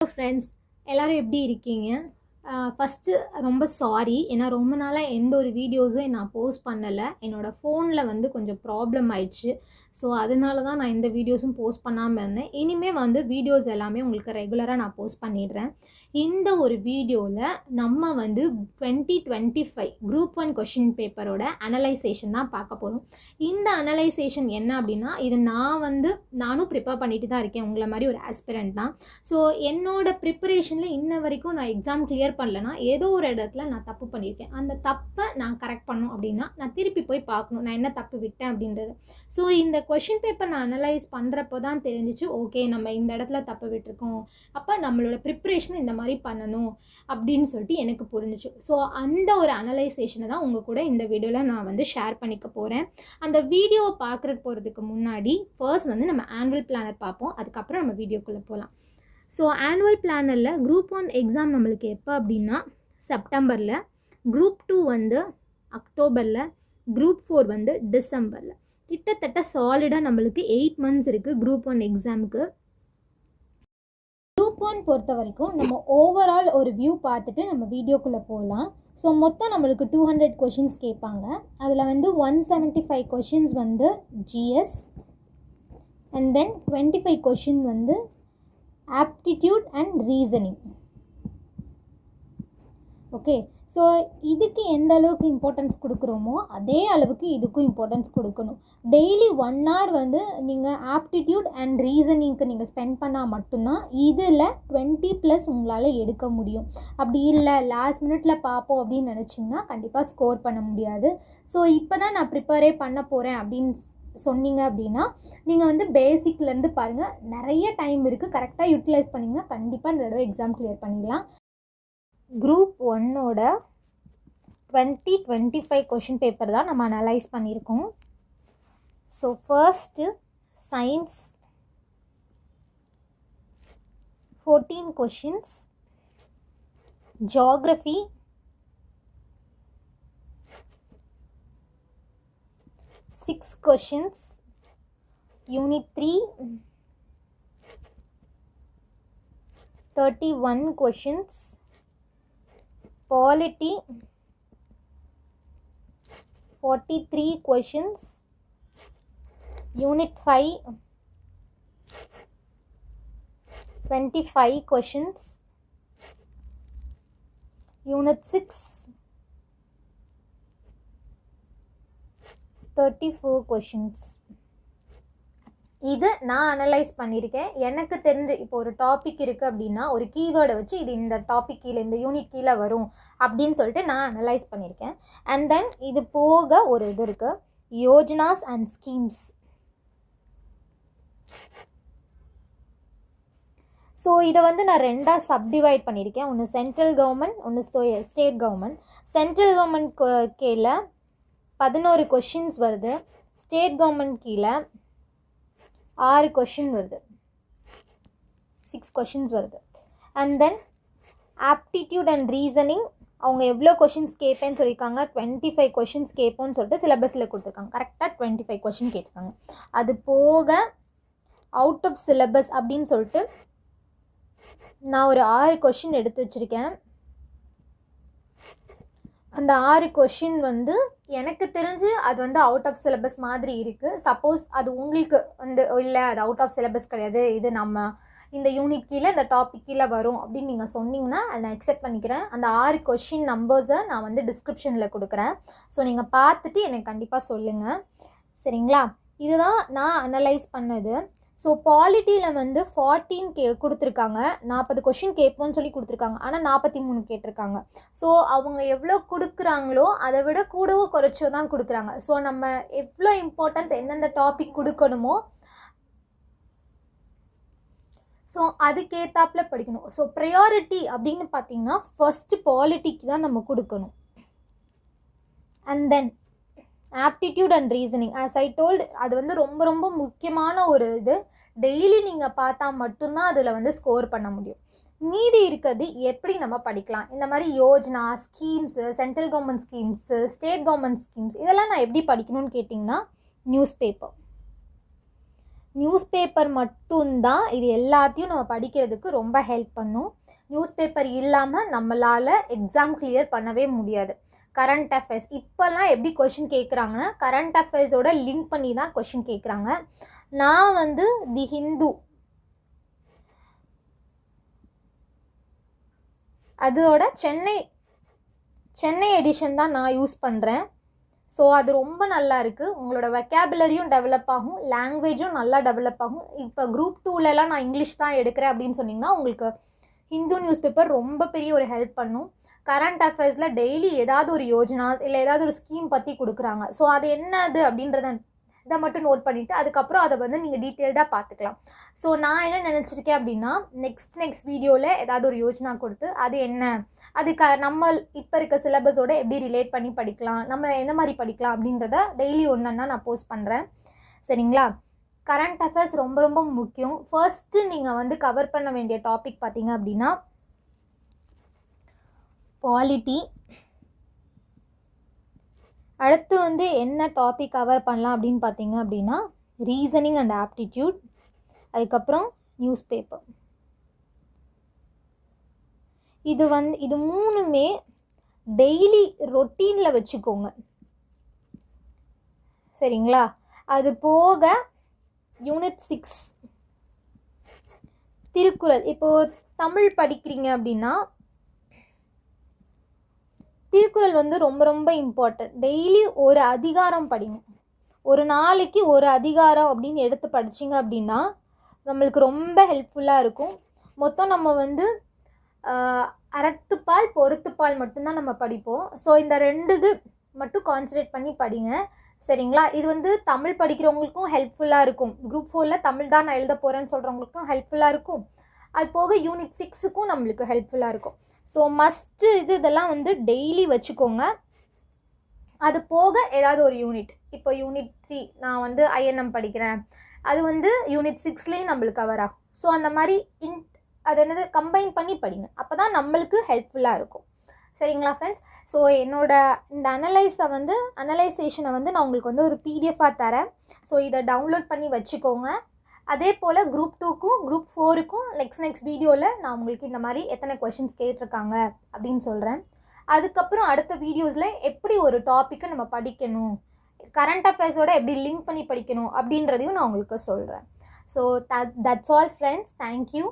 Friends எல்லோரும் எப்படி இருக்கீங்க? ஃபஸ்ட்டு ரொம்ப சாரி, ஏன்னா ரொம்ப நாளாக எந்த ஒரு வீடியோஸும் நான் போஸ்ட் பண்ணலை. என்னோடய ஃபோனில் வந்து கொஞ்சம் ப்ராப்ளம் ஆயிடுச்சு. ஸோ அதனால தான் நான் எந்த வீடியோஸும் போஸ்ட் பண்ணாமல் இருந்தேன். இனிமேல் வந்து வீடியோஸ் எல்லாமே உங்களுக்கு ரெகுலராக நான் போஸ்ட் பண்ணிடுறேன். இந்த ஒரு வீடியோவில் நம்ம வந்து 2025 குரூப் 1 கொஷின் பேப்பரோட அனலைசேஷன் தான் பார்க்க போகிறோம். இந்த அனலைசேஷன் என்ன அப்படின்னா, இது நானும் ப்ரிப்பேர் பண்ணிட்டு தான் இருக்கேன். உங்களை மாதிரி ஒரு ஆஸ்பிரண்ட் தான். ஸோ என்னோடய ப்ரிப்பரேஷனில் இன்ன வரைக்கும் நான் எக்ஸாம் கிளியர் பண்ணலன்னா ஏதோ ஒரு இடத்துல நான் தப்பு பண்ணியிருக்கேன். அந்த தப்பை நான் கரெக்ட் பண்ணணும் அப்படின்னா நான் திருப்பி போய் பார்க்கணும் நான் என்ன தப்பு விட்டேன் அப்படின்றது. ஸோ இந்த கொஷின் பேப்பர் நான் அனலைஸ் பண்ணுறப்போ தான் தெரிஞ்சிச்சு, ஓகே நம்ம இந்த இடத்துல தப்பு விட்டுருக்கோம், அப்போ நம்மளோட ப்ரிப்பரேஷனை இந்த மாதிரி பண்ணணும் அப்படின்னு சொல்லிட்டு எனக்கு புரிஞ்சிச்சு. ஸோ அந்த ஒரு அனலைசேஷனை தான் உங்கள் கூட இந்த வீடியோவில் நான் வந்து ஷேர் பண்ணிக்க போகிறேன். அந்த வீடியோவை பார்க்குறதுக்கு போகிறதுக்கு முன்னாடி ஃபர்ஸ்ட் வந்து நம்ம ஆனுவல் பிளானர் பார்ப்போம், அதுக்கப்புறம் நம்ம வீடியோக்குள்ளே போகலாம். ஸோ ஆனுவல் பிளானரில் குரூப் 1 எக்ஸாம் நம்மளுக்கு எப்போ அப்படின்னா செப்டம்பரில், குரூப் 2 வந்து அக்டோபரில், குரூப் 4 வந்து டிசம்பரில். கிட்டத்தட்ட சாலிடாக நம்மளுக்கு 8 months இருக்குது குரூப் 1 எக்ஸாமுக்கு. குரூப் 1 பொறுத்த வரைக்கும் நம்ம ஓவரால் ஒரு வியூ பார்த்துட்டு நம்ம வீடியோக்குள்ளே போகலாம். ஸோ மொத்தம் நம்மளுக்கு 200 கொஷின்ஸ் கேட்பாங்க. அதில் வந்து 175 கொஷின்ஸ் வந்து ஜிஎஸ், அண்ட் தென் 25 கொஷின் வந்து aptitude and reasoning. Okay, so இதுக்கு எந்த அளவுக்கு இம்பார்ட்டன்ஸ் கொடுக்குறோமோ அதே அளவுக்கு இதுக்கும் இம்பார்ட்டன்ஸ் கொடுக்கணும். டெய்லி 1 hour வந்து நீங்கள் ஆப்டிடியூட் அண்ட் ரீசனிங்க்கு நீங்கள் ஸ்பெண்ட் பண்ணால் மட்டும்தான் இதில் 20+ உங்களால் எடுக்க முடியும். அப்படி இல்லை லாஸ்ட் மினிட்டில் பார்ப்போம் அப்படின்னு நினச்சிங்கன்னா கண்டிப்பாக ஸ்கோர் பண்ண முடியாது. ஸோ இப்போ தான் நான் ப்ரிப்பேரே பண்ண போகிறேன் அப்படின்னு சொன்னீங்க அப்படின்னா நீங்கள் வந்து பேசிக்லேருந்து பாருங்கள். நிறைய டைம் இருக்குது, கரெக்டாக யூட்டிலைஸ் பண்ணிங்கன்னா கண்டிப்பாக இந்த தடவை எக்ஸாம் கிளியர் பண்ணிடலாம். குரூப் 1ஓட 2025 கொஷின் பேப்பர் தான் நம்ம அனலைஸ் பண்ணியிருக்கோம். So first science 14 questions, geography 6 questions, Unit 3 31 questions, Polity 43 questions, Unit 5 25 questions, Unit 6 34 questions. இது நான் அனலைஸ் பண்ணியிருக்கேன். எனக்கு தெரிஞ்சு இப்போ ஒரு டாபிக் இருக்குது அப்படின்னா ஒரு கீவேர்டை வச்சு இது இந்த டாபிக் கீழே இந்த யூனிட் கீழே வரும் அப்படின்னு சொல்லிட்டு நான் அனலைஸ் பண்ணியிருக்கேன். அண்ட் தென் இது போக ஒரு இது இருக்குது, யோஜனாஸ் அண்ட் ஸ்கீம்ஸ். ஸோ இதை வந்து நான் 2ஆக சப்டிவைட் பண்ணியிருக்கேன். ஒன்று சென்ட்ரல் கவர்மெண்ட், ஒன்று ஸ்டேட் கவர்மெண்ட். சென்ட்ரல் கவர்மெண்ட் கீழே 11 கொஷின்ஸ் வருது, ஸ்டேட் கவர்மெண்ட் கீழே 6 கொஷின் வருது, 6 கொஷின்ஸ் வருது. And then aptitude and reasoning அவங்க எவ்வளோ கொஷின்ஸ் கேட்பேன்னு சொல்லியிருக்காங்க, 25 கொஷின்ஸ் கேட்போன்னு சொல்லிட்டு சிலபஸில் கொடுத்துருக்காங்க. கரெக்டாக 25 கொஷின் கேட்டிருக்காங்க. அது போக அவுட் ஆஃப் சிலபஸ் அப்படின்னு சொல்லிட்டு நான் ஒரு 6 கொஷின் எடுத்து வச்சுருக்கேன். அந்த 6 கொஷின் வந்து எனக்கு தெரிஞ்சு அது வந்து அவுட் ஆஃப் சிலபஸ் மாதிரி இருக்குது. சப்போஸ் அது உங்களுக்கு வந்து இல்லை அது அவுட் ஆஃப் சிலபஸ் கிடையாது, இது நம்ம இந்த யூனிட் கீழே இந்த டாபிக் கீழே வரும் அப்படின்னு நீங்கள் சொன்னீங்கன்னா அதை நான் அக்செப்ட் பண்ணிக்கிறேன். அந்த 6 கொஷின் நம்பர்ஸை நான் வந்து டிஸ்கிரிப்ஷனில் கொடுக்குறேன். ஸோ நீங்கள் பார்த்துட்டு எனக்கு கண்டிப்பாக சொல்லுங்கள், சரிங்களா? இதுதான் நான் அனலைஸ் பண்ணது. ஸோ பாலிட்டியில் வந்து 14 கொடுத்துருக்காங்க, 40 கொஷின் கேட்போன்னு சொல்லி கொடுத்துருக்காங்க, ஆனால் 43 கேட்டிருக்காங்க. ஸோ அவங்க எவ்வளோ கொடுக்குறாங்களோ அதை விட கூடவோ குறைச்சோ தான் கொடுக்குறாங்க. ஸோ நம்ம எவ்வளோ இம்பார்ட்டன்ஸ் எந்தெந்த டாபிக் கொடுக்கணுமோ ஸோ அதுக்கேற்றாப்பில் படிக்கணும். ஸோ ப்ரையாரிட்டி அப்படின்னு பார்த்தீங்கன்னா ஃபஸ்ட்டு பாலிட்டிக்கு தான் நம்ம கொடுக்கணும். And then aptitude and reasoning as I told அது வந்து ரொம்ப ரொம்ப முக்கியமான ஒரு இது. டெய்லி நீங்கள் பார்த்தா மட்டும்தான் அதில் வந்து ஸ்கோர் பண்ண முடியும். மீதி இருக்கிறது எப்படி நம்ம படிக்கலாம், இந்த மாதிரி Yojana schemes, central government schemes, state government schemes இதெல்லாம் நான் எப்படி படிக்கணும்னு கேட்டிங்கன்னா நியூஸ் பேப்பர். நியூஸ் பேப்பர் மட்டும்தான் இது எல்லாத்தையும் நம்ம படிக்கிறதுக்கு ரொம்ப ஹெல்ப் பண்ணும். நியூஸ் பேப்பர் இல்லாமல் நம்மளால் எக்ஸாம் கிளியர் பண்ணவே முடியாது. கரண்ட் அஃபேர்ஸ் இப்போல்லாம் எப்படி கொஷின் கேட்குறாங்கன்னா கரண்ட் அஃபேர்ஸோட லிங்க் பண்ணி தான் கொஷின் கேட்குறாங்க. நான் வந்து தி ஹிந்து அதோட சென்னை எடிஷன் தான் நான் யூஸ் பண்ணுறேன். ஸோ அது ரொம்ப நல்லா இருக்குது. உங்களோட வெக்காபுலரியும் டெவலப் ஆகும், லாங்குவேஜும் நல்லா டெவலப் ஆகும். இப்போ குரூப் 2லலாம் நான் இங்கிலீஷ் தான் எடுக்கிறேன் அப்படின்னு சொன்னிங்கன்னா உங்களுக்கு ஹிந்து நியூஸ் பேப்பர் ரொம்ப பெரிய ஒரு ஹெல்ப் பண்ணும். கரண்ட் அஃபேர்ஸில் டெய்லி ஏதாவது ஒரு யோஜனாஸ் இல்லை ஏதாவது ஒரு ஸ்கீம் பற்றி கொடுக்குறாங்க. ஸோ அது என்னது அப்படின்றத இதை மட்டும் நோட் பண்ணிவிட்டு அதுக்கப்புறம் அதை வந்து நீங்கள் டீட்டெயில்டாக பார்த்துக்கலாம். ஸோ நான் என்ன நினச்சிருக்கேன் அப்படின்னா நெக்ஸ்ட் வீடியோவில் ஏதாவது ஒரு யோஜனா கொடுத்து அது என்ன, அதுக்கு நம்ம இப்போ இருக்க சிலபஸோடு எப்படி ரிலேட் பண்ணி படிக்கலாம், நம்ம எந்த மாதிரி படிக்கலாம் அப்படின்றத டெய்லி ஒன்றா நான் போஸ்ட் பண்ணுறேன். சரிங்களா? கரண்ட் அஃபேர்ஸ் ரொம்ப ரொம்ப முக்கியம். ஃபர்ஸ்ட்டு நீங்கள் வந்து கவர் பண்ண வேண்டிய டாபிக் பார்த்தீங்க அப்படின்னா பாலிட்டி. அடுத்து வந்து என்ன டாபிக் கவர் பண்ணலாம் அப்படின்னு பார்த்தீங்க அப்படின்னா ரீசனிங் அண்ட் ஆப்டிடியூட், அதுக்கப்புறம் நியூஸ் பேப்பர். இது மூணுமே டெய்லி ரொட்டீனில் வச்சுக்கோங்க. சரிங்களா? அது போக யூனிட் 6 திருக்குறள். இப்போது தமிழ் படிக்கிறீங்க அப்படின்னா திருக்குறள் வந்து ரொம்ப ரொம்ப இம்பார்ட்டன்ட். டெய்லி ஒரு அதிகாரம் படிங்க. ஒரு நாளைக்கு ஒரு அதிகாரம் அப்படின்னு எடுத்து படிச்சிங்க அப்படின்னா நம்மளுக்கு ரொம்ப ஹெல்ப்ஃபுல்லாக இருக்கும். மொத்தம் நம்ம வந்து அறத்துப்பால் பொறுத்துப்பால் மட்டும்தான் நம்ம படிப்போம். ஸோ இந்த 2 இது மட்டும் கான்சன்ட்ரேட் பண்ணி படிங்க. சரிங்களா? இது வந்து தமிழ் படிக்கிறவங்களுக்கும் ஹெல்ப்ஃபுல்லாக இருக்கும். குரூப் 4ல் தமிழ் தான் நான் எழுத போகிறேன்னு சொல்கிறவங்களுக்கும் ஹெல்ப்ஃபுல்லாக இருக்கும். அது போக யூனிட் 6க்கும் நம்மளுக்கு ஹெல்ப்ஃபுல்லாக இருக்கும். ஸோ மஸ்ட்டு இதெல்லாம் வந்து டெய்லி வச்சுக்கோங்க. அது போக ஏதாவது ஒரு யூனிட், இப்போ யூனிட் 3 நான் வந்து ஐஎன்எம் படிக்கிறேன், அது வந்து யூனிட் 6லேயும் நம்மளுக்கு கவர் ஆகும். ஸோ அந்த மாதிரி அது என்னது கம்பைன் பண்ணி படிங்க. அப்போ தான் நம்மளுக்கு ஹெல்ப்ஃபுல்லாக இருக்கும். சரிங்களா ஃப்ரெண்ட்ஸ்? ஸோ என்னோட இந்த அனலைசேஷனை வந்து நான் உங்களுக்கு வந்து ஒரு பிடிஎஃபாக தரேன். ஸோ இதை டவுன்லோட் பண்ணி வச்சுக்கோங்க. அதே போல் குரூப் 2க்கும் குரூப் 4க்கும் நெக்ஸ்ட் வீடியோவில் நான் உங்களுக்கு இந்த மாதிரி எத்தனை கொஷின்ஸ் கேட்டிருக்காங்க அப்படின்னு சொல்கிறேன். அதுக்கப்புறம் அடுத்த வீடியோஸில் எப்படி ஒரு டாப்பிக்கை நம்ம படிக்கணும், கரண்ட் அஃபேர்ஸோட எப்படி லிங்க் பண்ணி படிக்கணும் அப்படின்றதையும் நான் உங்களுக்கு சொல்கிறேன். So that's all friends. Thank you.